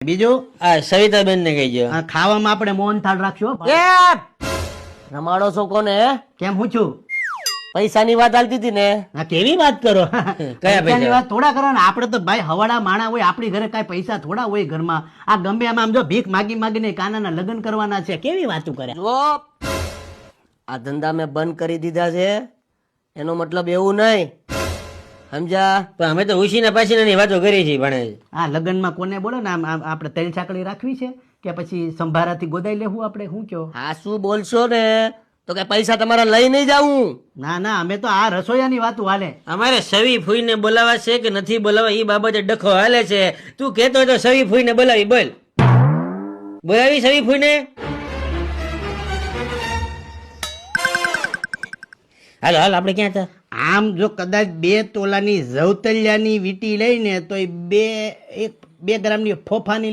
બીજું આ સવિતાબેન ને કહીજો. આ ખાવામાં આપણે મોહનથાળ રાખશું હો. રમાડો છો કોને? કેમ હું છું? પૈસાની વાત હાલતી હતી ને. આ કેવી વાત કરો? પૈસા? પૈસાની વાત થોડા કરો ને. આપણે તો ભાઈ હવાડા માણા હોય, આપણી ઘરે કાંઈ પૈસા થોડા હોય ઘરમાં. આ ગમે એમાં આમ જો ભીખ માગી માગીને કાનાના લગ્ન કરવાના છે. કેવી વાતું કરે? જો આ ધંધા મેં બંધ કરી દીધા છે, એનો મતલબ એવું નહીં, સમજા? પણ અમે તો ઉશીના પાછીના વાતો કરી છે ભણે. આ લગ્નમાં કોને બોલો ને આમ આપણે તેલ ચાકડી રાખવી છે કે પછી સંભારાથી ગોદાઈ લેવું આપણે? શું કયો? હા શું બોલશો ને તો કે પૈસા તમારા લઈ નહીં જાવું. ના ના, અમે તો આ રસોઈયાની વાતું હાલે. અમારે સવી ફૂઈને બોલાવા છે કે નથી બોલાવા એ બાબતે ડખો હાલે છે. તું કેતો હોય તો સવી ફૂઈને બોલાવી, બોલ. બોલાવી સવી ફૂઈને? હાલો હાલ, આપણે ક્યાં હતા? આમ જો કદાચ 2 તોલાની જવતલિયાની વીટી લઈને તો એ 2 ગ્રામની ફોફાની